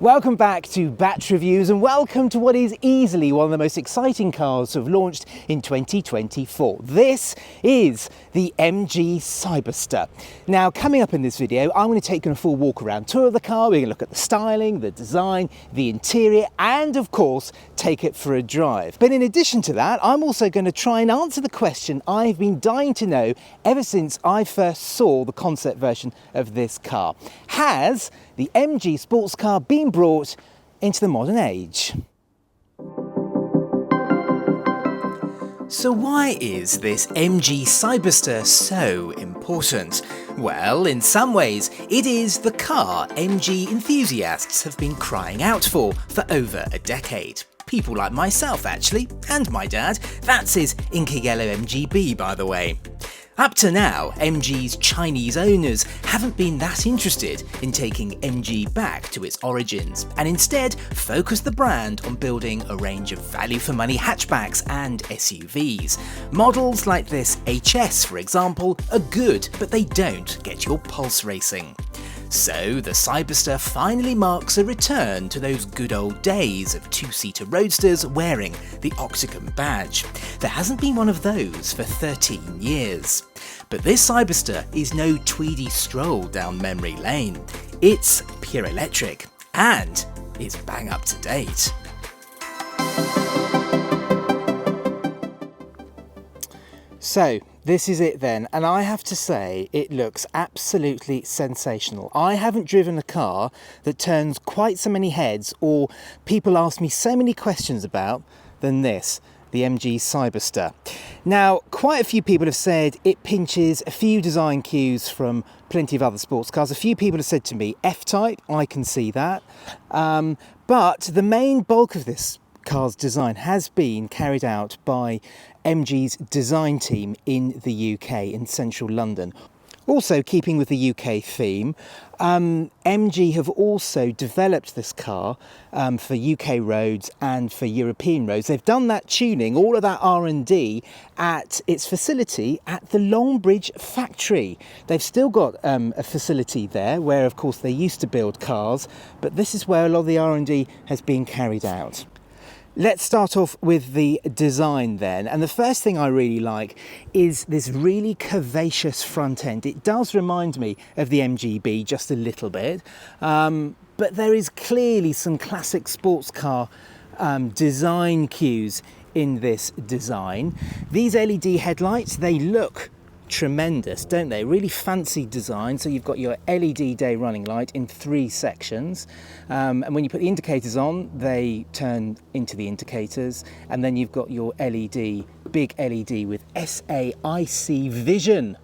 Welcome back to Batch Reviews and welcome to what is easily one of the most exciting cars to have launched in 2024. This is the MG Cyberster. Now, coming up in this video, I'm going to take you on a full walk around tour of the car. We're going to look at the styling, the design, the interior, and of course, take it for a drive. But in addition to that, I'm also going to try and answer the question I've been dying to know ever since I first saw the concept version of this car. Has the MG sports car been brought into the modern age? So why is this MG Cyberster so important? Well, in some ways, it is the car MG enthusiasts have been crying out for over a decade. People like myself, actually, and my dad. That's his Inca Yellow MGB, by the way. Up to now, MG's Chinese owners haven't been that interested in taking MG back to its origins, and instead focused the brand on building a range of value-for-money hatchbacks and SUVs. Models like this HS, for example, are good, but they don't get your pulse racing. So the Cyberster finally marks a return to those good old days of two-seater roadsters wearing the octagon badge. There hasn't been one of those for 13 years. But this Cyberster is no tweedy stroll down memory lane. It's pure electric and it's bang up to date. So this is it then, and I have to say it looks absolutely sensational. I haven't driven a car that turns quite so many heads or people ask me so many questions about than this, the MG Cyberster. Now, quite a few people have said it pinches a few design cues from plenty of other sports cars. A few people have said to me, F-Type, I can see that. But the main bulk of this car's design has been carried out by MG's design team in the UK, in central London. Also, keeping with the UK theme, MG have also developed this car for UK roads and for European roads. They've done that tuning, all of that R&D at its facility at the Longbridge factory. They've still got a facility there where, of course, they used to build cars, but this is where a lot of the R&D has been carried out. Let's start off with the design then, and the first thing I really like is this really curvaceous front end. It does remind me of the MGB just a little bit, but there is clearly some classic sports car design cues in this design. These LED headlights, they look tremendous, don't they? Really fancy design. So you've got your LED day running light in 3 sections, and when you put the indicators on, they turn into the indicators, and then you've got your LED, big LED with SAIC Vision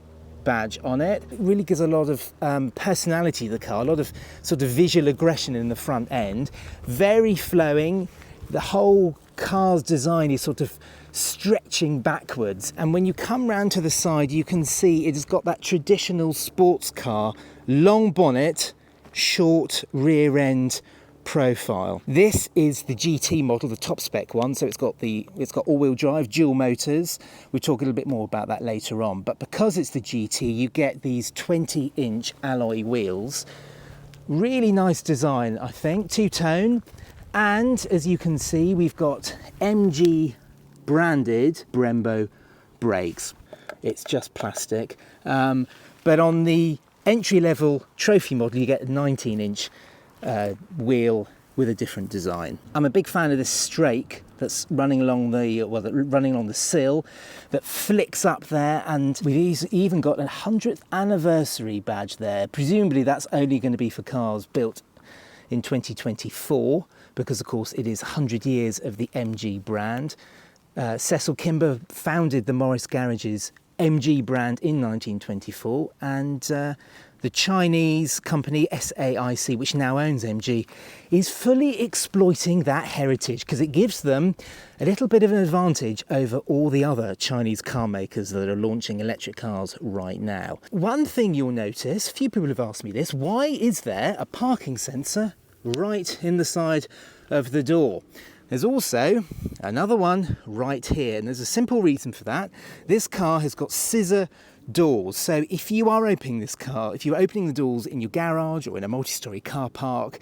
badge on it. It really gives a lot of personality to the car, a lot of sort of visual aggression in the front end. Very flowing. The whole car's design is sort of stretching backwards, and when you come round to the side you can see it has got that traditional sports car long bonnet, short rear end profile. This is the GT model, the top spec one, so it's got all-wheel drive, dual motors. We'll talk a little bit more about that later on, but because it's the GT you get these 20-inch alloy wheels. Really nice design, I think, two-tone, and as you can see we've got MG branded Brembo brakes. It's just plastic, but on the entry-level trophy model you get a 19-inch wheel with a different design. I'm a big fan of this strake that's running along the sill that flicks up there, and we've even got a 100th anniversary badge there. Presumably that's only going to be for cars built in 2024 because of course it is 100 years of the MG brand. Cecil Kimber founded the Morris Garage's MG brand in 1924, and the Chinese company SAIC, which now owns MG, is fully exploiting that heritage because it gives them a little bit of an advantage over all the other Chinese car makers that are launching electric cars right now. One thing you'll notice, a few people have asked me this, why is there a parking sensor right in the side of the door? There's also another one right here, and there's a simple reason for that. This car has got scissor doors. So if you are opening this car, if you're opening the doors in your garage or in a multi-storey car park,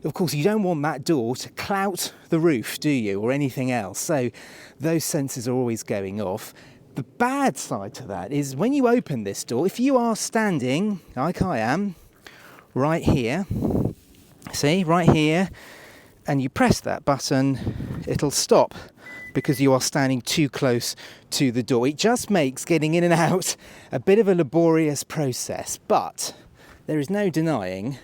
of course you don't want that door to clout the roof, do you, or anything else? So those sensors are always going off. The bad side to that is when you open this door, if you are standing, like I am, right here, see, right here, and you press that button, it'll stop because you are standing too close to the door. It just makes getting in and out a bit of a laborious process, but there is no denying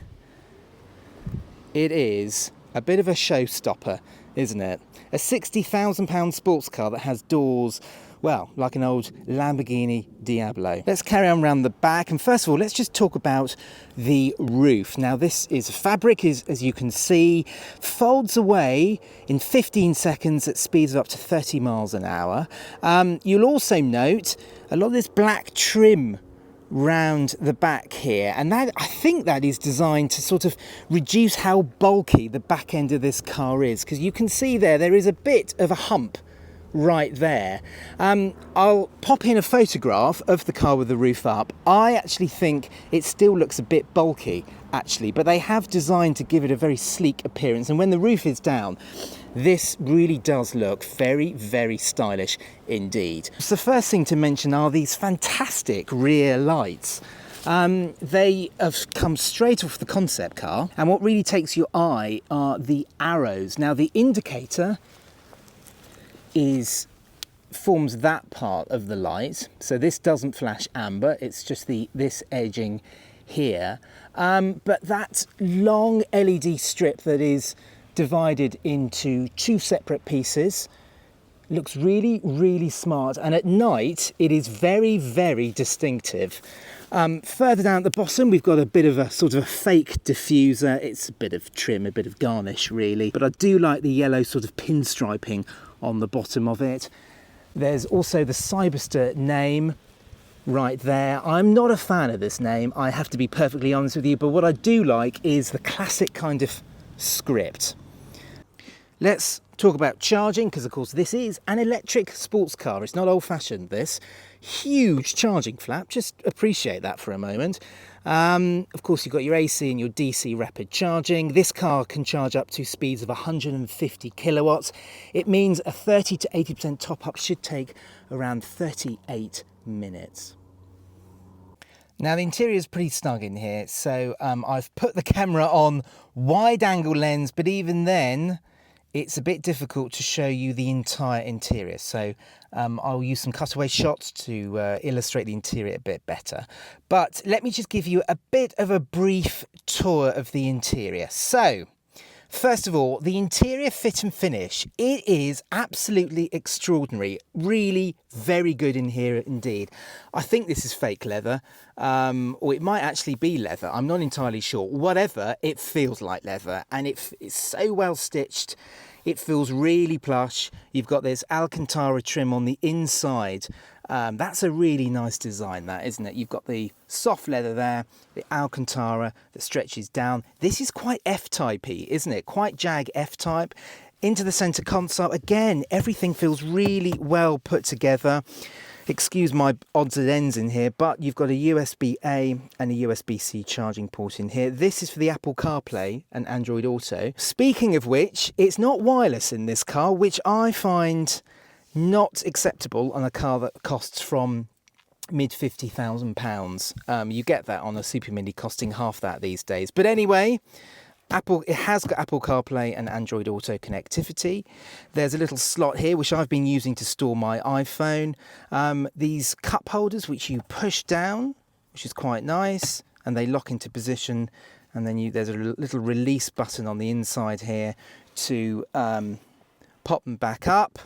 it is a bit of a showstopper, isn't it? A £60,000 sports car that has doors, well, like an old Lamborghini Diablo. Let's carry on around the back, and first of all, let's just talk about the roof. Now, this is fabric, as you can see, folds away in 15 seconds at speeds of up to 30 miles an hour. You'll also note a lot of this black trim round the back here, and that, I think that is designed to sort of reduce how bulky the back end of this car is, because you can see there is a bit of a hump right there. I'll pop in a photograph of the car with the roof up. I actually think it still looks a bit bulky, actually, but they have designed to give it a very sleek appearance, and when the roof is down, this really does look very, very stylish indeed. So the first thing to mention are these fantastic rear lights. They have come straight off the concept car, and what really takes your eye are the arrows. Now, the indicator forms that part of the light, so this doesn't flash amber, it's just this edging here, but that long LED strip that is divided into two separate pieces looks really, really smart, and at night it is very, very distinctive. Further down at the bottom, we've got a bit of a sort of a fake diffuser. It's a bit of trim, a bit of garnish really, but I do like the yellow sort of pinstriping on the bottom of it. There's also the Cyberster name right there. I'm not a fan of this name, I have to be perfectly honest with you, but what I do like is the classic kind of script. Let's talk about charging, because of course this is an electric sports car. It's not old-fashioned, this. Huge charging flap, just appreciate that for a moment. Of course, you've got your AC and your DC rapid charging. This car can charge up to speeds of 150 kilowatts. It means a 30 to 80% top-up should take around 38 minutes. Now, the interior is pretty snug in here, so I've put the camera on wide-angle lens, but even then, it's a bit difficult to show you the entire interior, so I'll use some cutaway shots to illustrate the interior a bit better. But let me just give you a bit of a brief tour of the interior. So, first of all, the interior fit and finish, it is absolutely extraordinary. Really very good in here indeed. I think this is fake leather, or it might actually be leather. I'm not entirely sure. Whatever, it feels like leather, and it's so well stitched. It feels really plush. You've got this Alcantara trim on the inside. That's a really nice design, that, isn't it? You've got the soft leather there, the Alcantara that stretches down. This is quite F-type-y, isn't it? Quite Jag F-type. Into the centre console. Again, everything feels really well put together. Excuse my odds and ends in here, but you've got a USB-A and a USB-C charging port in here. This is for the Apple CarPlay and Android Auto. Speaking of which, it's not wireless in this car, which I find not acceptable on a car that costs from mid £50,000. You get that on a Super Mini costing half that these days. But anyway, it has got Apple CarPlay and Android Auto connectivity. There's a little slot here which I've been using to store my iPhone. These cup holders which you push down, which is quite nice, and they lock into position. And then there's a little release button on the inside here to pop them back up.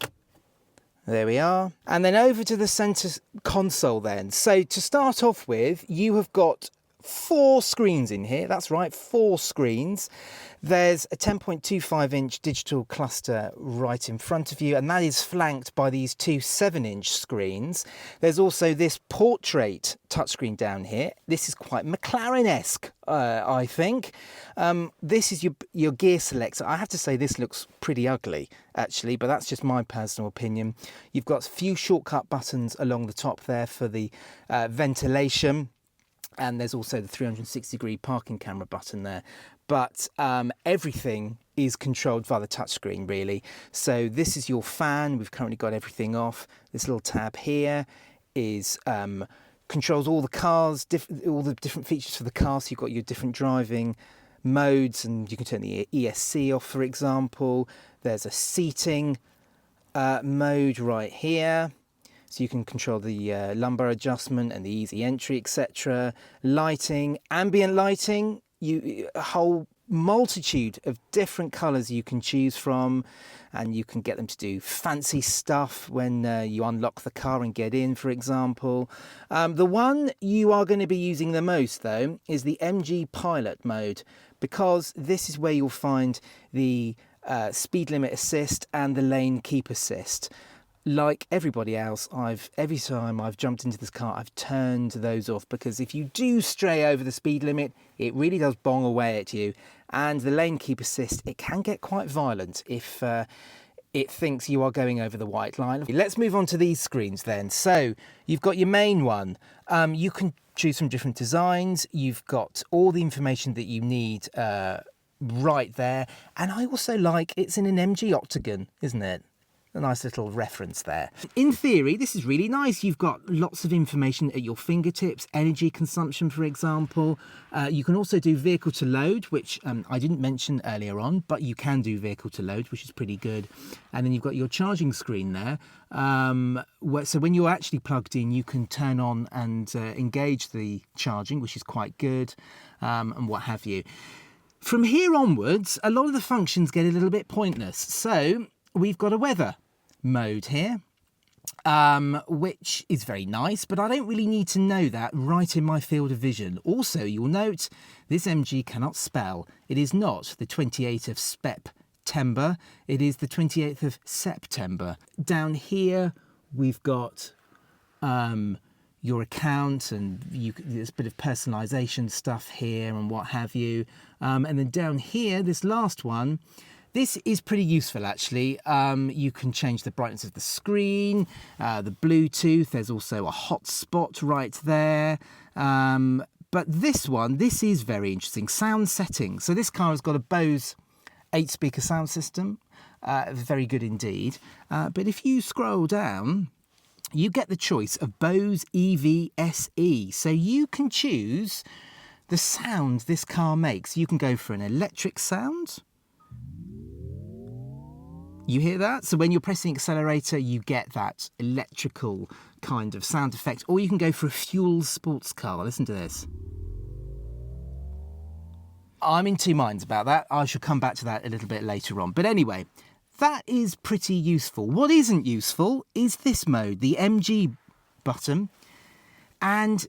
There we are. And then over to the centre console then. So to start off with, you have got 4 screens in here. That's right, 4 screens. There's a 10.25-inch digital cluster right in front of you, and that is flanked by these two 7-inch screens. There's also this portrait touchscreen down here. This is quite McLaren-esque, I think. This is your gear selector. I have to say this looks pretty ugly, actually, but that's just my personal opinion. You've got a few shortcut buttons along the top there for the ventilation. And there's also the 360-degree parking camera button there. But everything is controlled via the touchscreen, really. So this is your fan. We've currently got everything off. This little tab here is controls all the cars, all the different features for the car. So you've got your different driving modes, and you can turn the ESC off, for example. There's a seating mode right here. So you can control the lumbar adjustment and the easy entry, etc. Lighting, ambient lighting, a whole multitude of different colours you can choose from, and you can get them to do fancy stuff when you unlock the car and get in, for example. The one you are going to be using the most, though, is the MG Pilot mode, because this is where you'll find the speed limit assist and the lane keep assist. Like everybody else, every time I've jumped into this car, I've turned those off, because if you do stray over the speed limit, it really does bong away at you. And the lane keep assist, it can get quite violent if it thinks you are going over the white line. Let's move on to these screens then. So you've got your main one. You can choose from different designs. You've got all the information that you need right there. And I also like it's in an MG octagon, isn't it? A nice little reference there. In theory, this is really nice. You've got lots of information at your fingertips, energy consumption, for example. You can also do vehicle to load, which I didn't mention earlier on, but you can do vehicle to load, which is pretty good. And then you've got your charging screen there. So when you're actually plugged in, you can turn on and engage the charging, which is quite good, and what have you. From here onwards, a lot of the functions get a little bit pointless. So we've got a weather mode here, which is very nice, but I don't really need to know that right in my field of vision. Also, you'll note this MG cannot spell. It is not the 28th of September, it is the 28th of September. Down here, we've got your account, and there's a bit of personalisation stuff here and what have you. And then down here, this last one, this is pretty useful, actually. You can change the brightness of the screen, the Bluetooth. There's also a hotspot right there. But this is very interesting. Sound settings. So this car has got a Bose 8-speaker sound system. Very good indeed. But if you scroll down, you get the choice of Bose EV-SE. So you can choose the sound this car makes. You can go for an electric sound. You hear that? So when you're pressing accelerator, you get that electrical kind of sound effect. Or you can go for a fuel sports car. Listen to this. I'm in two minds about that. I shall come back to that a little bit later on. But anyway, that is pretty useful. What isn't useful is this mode, the MG button. And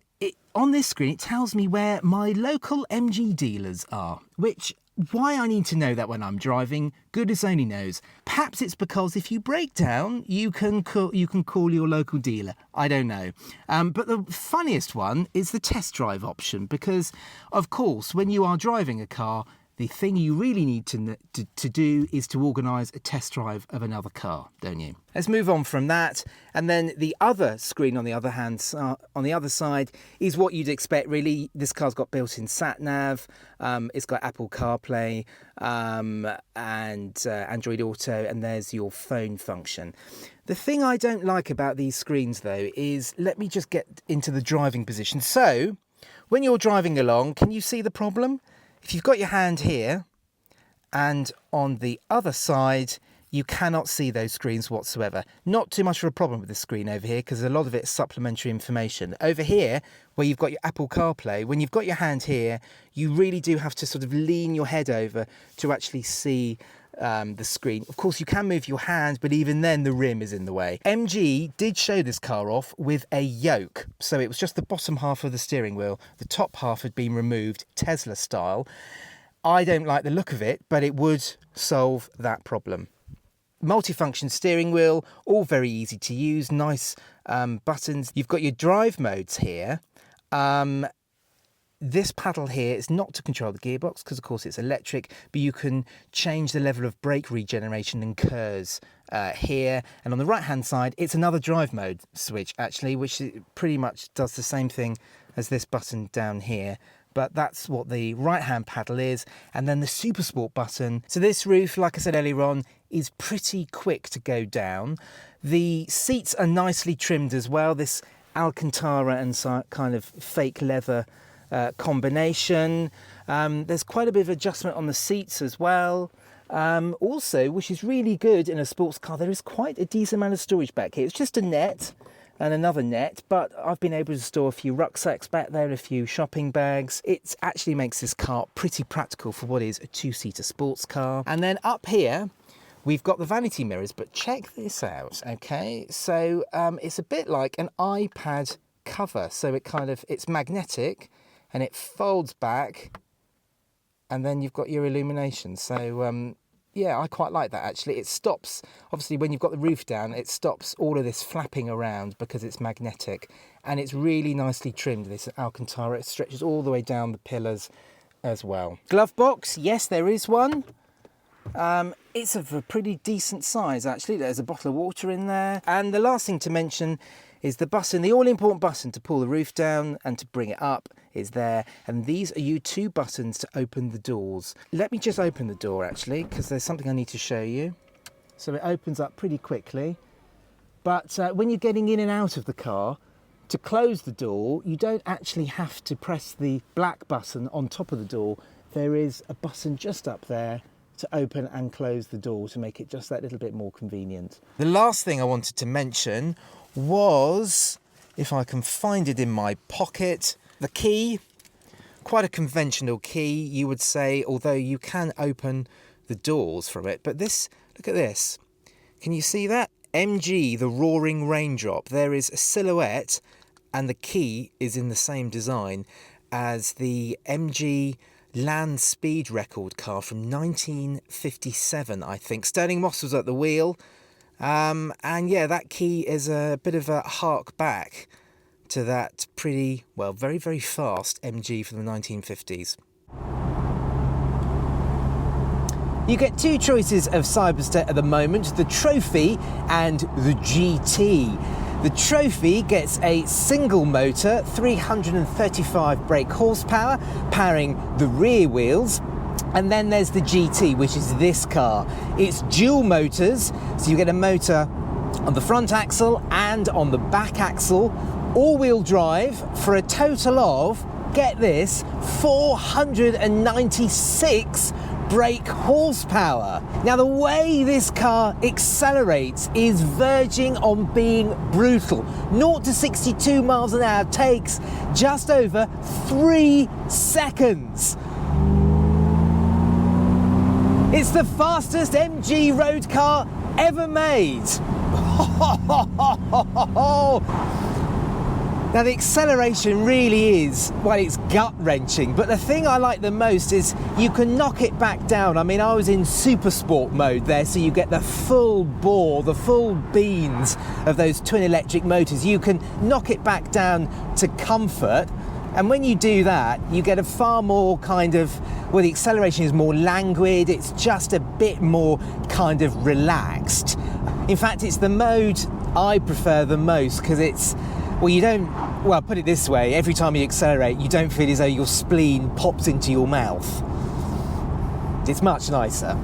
on this screen, it tells me where my local MG dealers are, which... why I need to know that when I'm driving, goodness only knows. Perhaps it's because if you break down, you can call your local dealer. I don't know. But the funniest one is the test drive option, because, of course, when you are driving a car, the thing you really need to do is to organise a test drive of another car, don't you? Let's move on from that. And then the other screen on the other side is what you'd expect, really. This car's got built-in sat-nav. It's got Apple CarPlay and Android Auto, and there's your phone function. The thing I don't like about these screens, though, is, let me just get into the driving position. So, when you're driving along, can you see the problem? If you've got your hand here, and on the other side, you cannot see those screens whatsoever. Not too much of a problem with the screen over here, because a lot of it's supplementary information. Over here, where you've got your Apple CarPlay, when you've got your hand here, you really do have to sort of lean your head over to actually see the screen. Of course, you can move your hand, but even then the rim is in the way. MG did show this car off with a yoke. So it was just the bottom half of the steering wheel. The top half had been removed, Tesla style. I don't like the look of it, but it would solve that problem. Multifunction steering wheel, all very easy to use, nice buttons. You've got your drive modes here. This paddle here is not to control the gearbox because of course it's electric, but you can change the level of brake regeneration and KERS here. And on the right hand side, it's another drive mode switch actually, which pretty much does the same thing as this button down here. But that's what the right hand paddle is. And then the Super Sport button. So this roof, like I said earlier on, is pretty quick to go down. The seats are nicely trimmed as well. This Alcantara and kind of fake leather combination. There's quite a bit of adjustment on the seats as well. Also, which is really good in a sports car, there is quite a decent amount of storage back here. It's just a net and another net, but I've been able to store a few rucksacks back there, a few shopping bags. It actually makes this car pretty practical for what is a two-seater sports car. And then up here, we've got the vanity mirrors, but check this out, okay? So it's a bit like an iPad cover. So it's magnetic and it folds back, and then you've got your illumination. So yeah, I quite like that actually. It stops, obviously when you've got the roof down, it stops all of this flapping around because it's magnetic, and it's really nicely trimmed, this Alcantara. It stretches all the way down the pillars as well. Glove box, yes, there is one. It's of a pretty decent size actually. There's a bottle of water in there. And the last thing to mention is the button, the all-important button to pull the roof down and to bring it up is there. And these are your two buttons to open the doors. Let me just open the door actually, because there's something I need to show you. So it opens up pretty quickly. But when you're getting in and out of the car, to close the door, you don't actually have to press the black button on top of the door. There is a button just up there to open and close the door to make it just that little bit more convenient. The last thing I wanted to mention was, if I can find it in my pocket, the key. Quite a conventional key, you would say, although you can open the doors from it. But this, look at this. Can you see that? MG, the Roaring Raindrop. There is a silhouette, and the key is in the same design as the MG Land Speed Record car from 1957, I think. Sterling Moss was at the wheel. And yeah, that key is a bit of a hark back to that pretty, well, very, very fast MG from the 1950s. You get two choices of Cyberster at the moment, the Trophy and the GT. The Trophy gets a single motor, 335 brake horsepower, powering the rear wheels. And then there's the GT, which is this car. It's dual motors, so you get a motor on the front axle and on the back axle, all-wheel drive for a total of, get this, 496 brake horsepower. Now the way this car accelerates is verging on being brutal. 0 to 62 miles an hour takes just over 3 seconds. It's the fastest MG road car ever made. Now the acceleration really is, well, it's gut-wrenching, but the thing I like the most is you can knock it back down. I mean, I was in Super Sport mode there, so you get the full bore, the full beans of those twin electric motors. You can knock it back down to comfort, and when you do that, you get a far more kind of, well, the acceleration is more languid, it's just a bit more kind of relaxed. In fact, it's the mode I prefer the most, because it's, well, you don't, well, put it this way, every time you accelerate, you don't feel as though your spleen pops into your mouth. It's much nicer.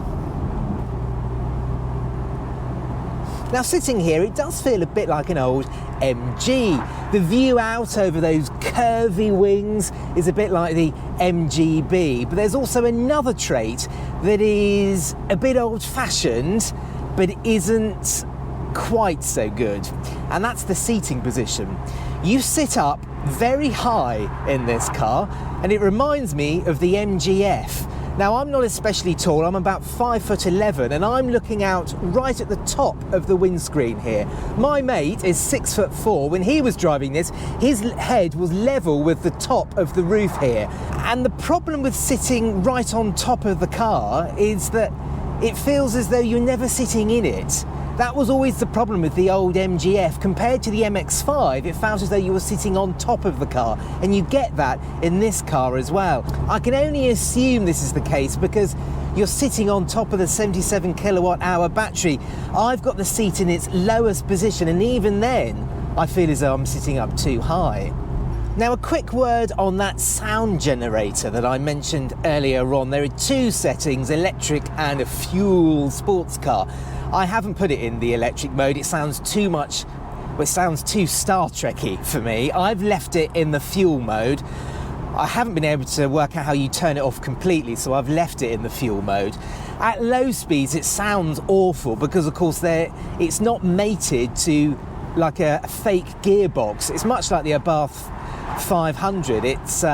Now, sitting here, it does feel a bit like an old MG. The view out over those curvy wings is a bit like the MGB, but there's also another trait that is a bit old-fashioned, but isn't quite so good, and that's the seating position. You sit up very high in this car, and it reminds me of the MGF. Now, I'm not especially tall, I'm about 5'11", and I'm looking out right at the top of the windscreen here. My mate is 6'4". When he was driving this, his head was level with the top of the roof here. And the problem with sitting right on top of the car is that it feels as though you're never sitting in it. That was always the problem with the old MGF. Compared to the MX-5, it felt as though you were sitting on top of the car, and you get that in this car as well. I can only assume this is the case because you're sitting on top of the 77 kilowatt hour battery. I've got the seat in its lowest position, and even then, I feel as though I'm sitting up too high. Now, a quick word on that sound generator that I mentioned earlier on. There are two settings, electric and a fuel sports car. I haven't put it in the electric mode. It sounds too much, well, it sounds too Star Trek-y for me. I've left it in the fuel mode. I haven't been able to work out how you turn it off completely, so I've left it in the fuel mode. At low speeds, it sounds awful because, of course, it's not mated to like a fake gearbox. It's much like the Abarth 500. It's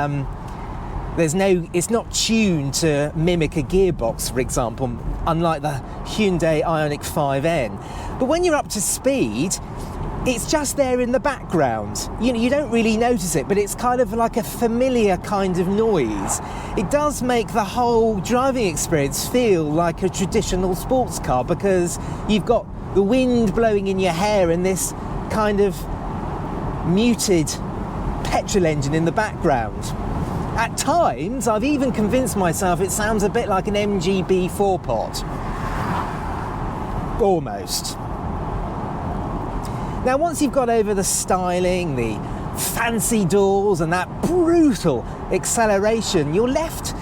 not tuned to mimic a gearbox, for example, unlike the Hyundai Ioniq 5N. But when you're up to speed, it's just there in the background. You know, you don't really notice it, but it's kind of like a familiar kind of noise. It does make the whole driving experience feel like a traditional sports car because you've got the wind blowing in your hair and this kind of muted petrol engine in the background. At times, I've even convinced myself it sounds a bit like an MGB 4-pot. Almost. Now, once you've got over the styling, the fancy doors and that brutal acceleration, you're left,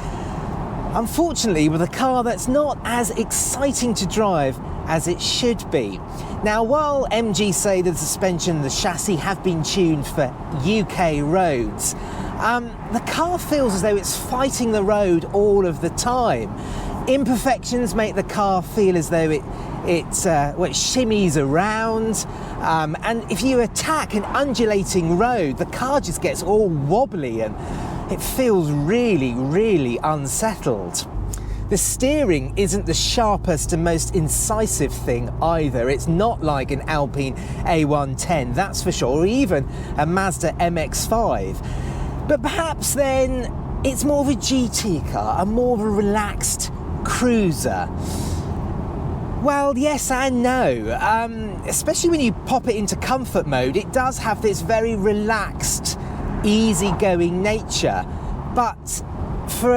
unfortunately, with a car that's not as exciting to drive as it should be. Now, while MG say the suspension and the chassis have been tuned for UK roads, the car feels as though it's fighting the road all of the time. Imperfections make the car feel as though it shimmies around, and if you attack an undulating road, the car just gets all wobbly and it feels really, really unsettled. The steering isn't the sharpest and most incisive thing either. It's not like an Alpine A110, that's for sure, or even a Mazda MX-5. But perhaps then it's more of a GT car, a more of a relaxed cruiser. Well, yes and no. Especially when you pop it into comfort mode, it does have this very relaxed, easygoing nature. But for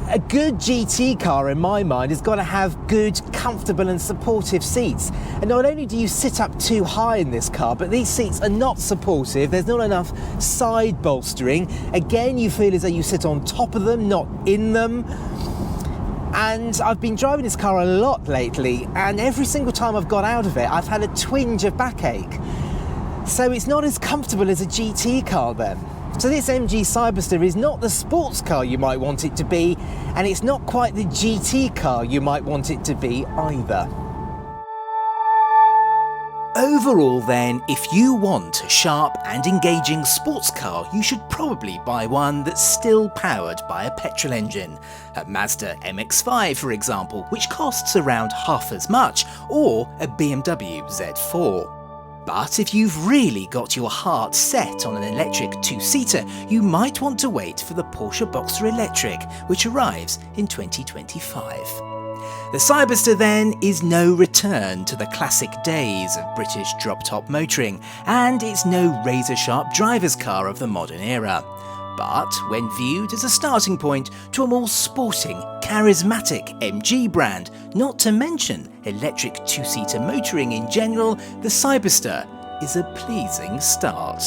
a good GT car, in my mind, has got to have good, comfortable and supportive seats. And not only do you sit up too high in this car, but these seats are not supportive. There's not enough side bolstering. Again, you feel as though you sit on top of them, not in them. And I've been driving this car a lot lately, and every single time I've got out of it, I've had a twinge of backache. So it's not as comfortable as a GT car then. So this MG Cyberster is not the sports car you might want it to be, and it's not quite the GT car you might want it to be either. Overall then, if you want a sharp and engaging sports car, you should probably buy one that's still powered by a petrol engine. A Mazda MX-5, for example, which costs around half as much, or a BMW Z4. But if you've really got your heart set on an electric two-seater, you might want to wait for the Porsche Boxster Electric, which arrives in 2025. The Cyberster then is no return to the classic days of British drop-top motoring, and it's no razor-sharp driver's car of the modern era. But when viewed as a starting point to a more sporting, charismatic MG brand, not to mention electric two-seater motoring in general, the Cyberster is a pleasing start.